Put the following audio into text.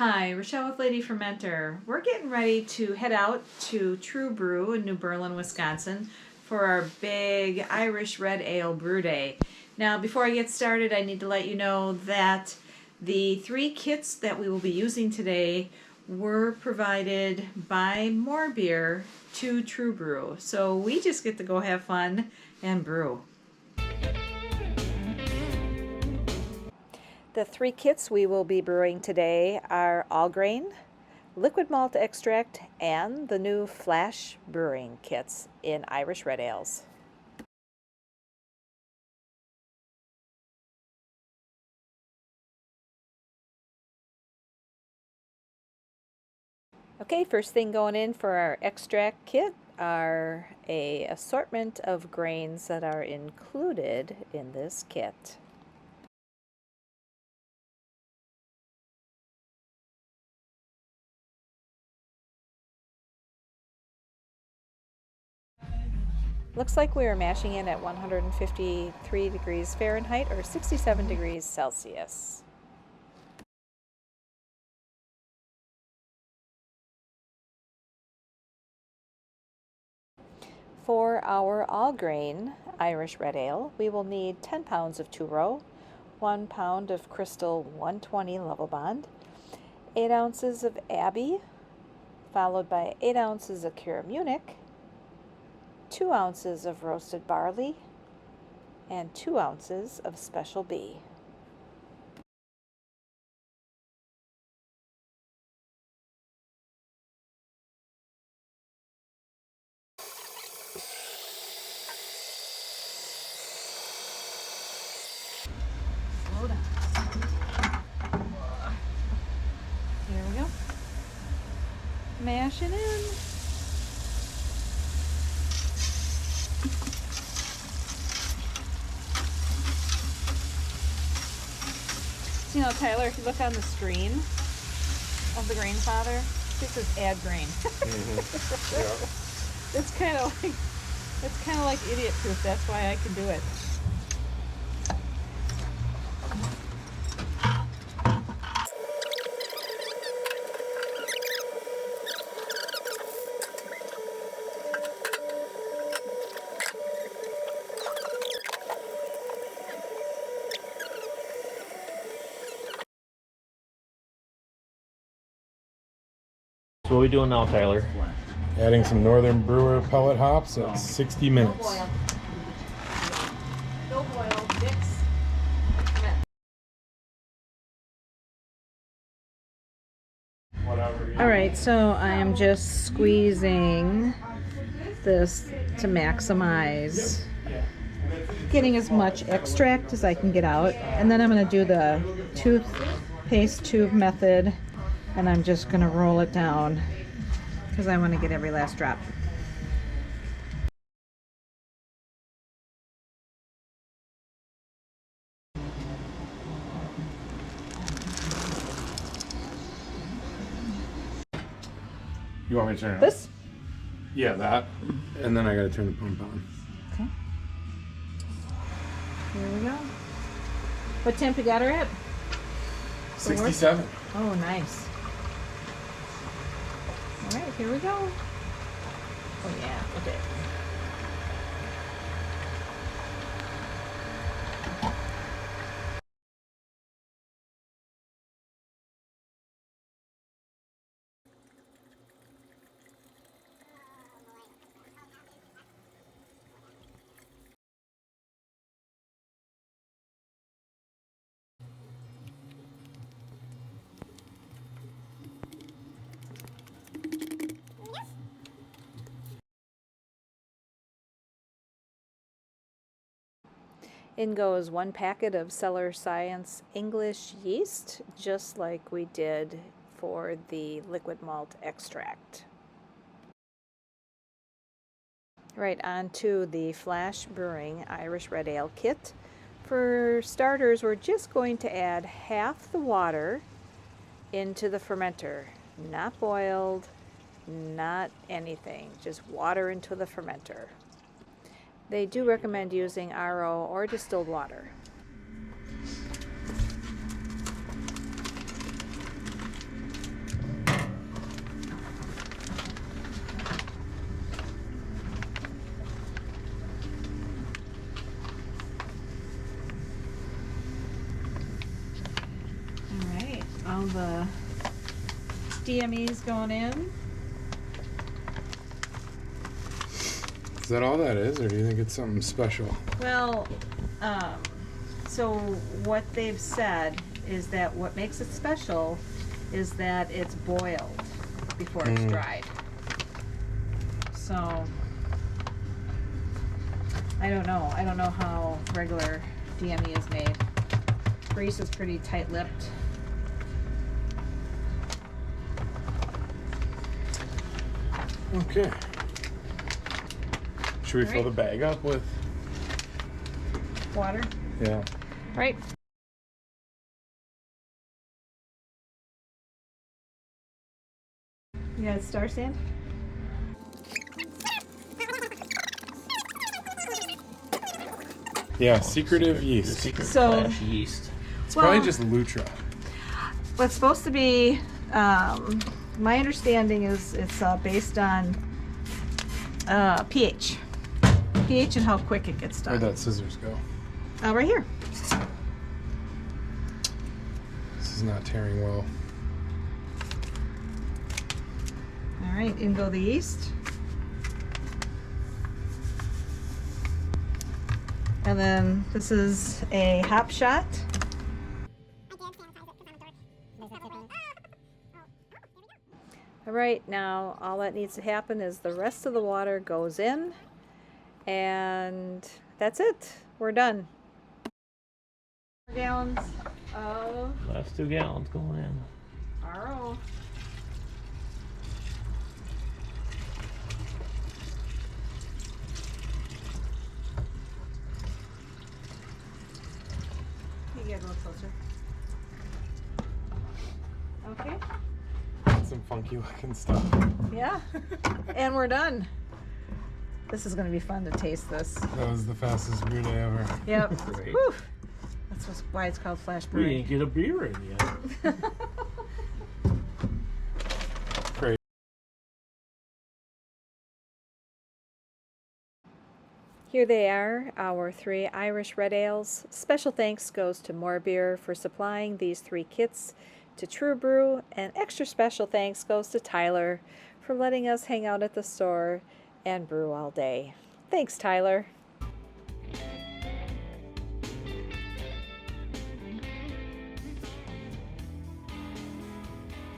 Hi, Rahshal with Lady Fermenter. We're getting ready to head out to TrueBru in New Berlin, Wisconsin for our big Irish Red Ale Brew Day. Now, before I get started, I need to let you know that the 3 kits that we will be using today were provided by More Beer to TrueBru. So we just get to go have fun and brew. The 3 kits we will be brewing today are all grain, liquid malt extract, and the new Flash Brewing kits in Irish Red Ales. Okay, first thing going in for our extract kit are an assortment of grains that are included in this kit. Looks like we are mashing in at 153 degrees Fahrenheit or 67 degrees Celsius. For our all-grain Irish Red Ale, we will need 10 pounds of two-row, 1 pound of Crystal 120 Level Bond, 8 ounces of Abbey, followed by 8 ounces of Cura Munich, 2 ounces of roasted barley, and 2 ounces of Special B. Slow down. Here we go. Mash it in. You know, Tyler, if you look on the screen of the grain father, it says add grain. Yeah. It's kind of like idiot proof. That's why I can do it. So what are we doing now, Tyler? Adding some Northern Brewer pellet hops at 60 minutes. No boil, mix. All right, so I am just squeezing this to maximize getting as much extract as I can get out, and then I'm going to do the toothpaste tube method, and I'm just going to roll it down because I want to get every last drop. You want me to turn it on? This? Yeah, that. And then I gotta turn the pump on. Okay. Here we go. What temp you got her at? 67. Oh, nice. All right, here we go. Oh yeah, look at it. In goes 1 packet of Cellar Science English yeast, just like we did for the liquid malt extract. Right, on to the Flash Brewing Irish Red Ale kit. For starters, we're just going to add half the water into the fermenter. Not boiled, not anything, just water into the fermenter. They do recommend using RO or distilled water. all the DMEs going in. Is that all that is, or do you think it's something special? Well, so what they've said is that what makes it special is that it's boiled before it's dried. So I don't know. I don't know how regular DME is made. Grease is pretty tight-lipped. Okay. Should we fill the bag up with Water. Yeah. All right. You got star sand? Yeah, secretive yeast. Secret So- Flash yeast. It's probably just Lutra. What's supposed to be, my understanding is it's based on pH. pH and how quick it gets Where'd done. that scissors go? Right here. This is not tearing well. All right, in go the yeast. And then this is a hop shot. All right, now all that needs to happen is the rest of the water goes in, and that's it. We're done. 4 gallons of Last 2 gallons going in. RO. You get a little closer. Okay. Some funky looking stuff. Yeah. And we're done. This is going to be fun to taste this. That was the fastest brew day ever. Yep. Great. Whew. Why it's called Flash We Brewing. didn't get a beer in yet. Great. Here they are, our 3 Irish red ales. Special thanks goes to More Beer for supplying these 3 kits to TrueBru, and extra special thanks goes to Tyler for letting us hang out at the store and brew all day. Thanks, Tyler.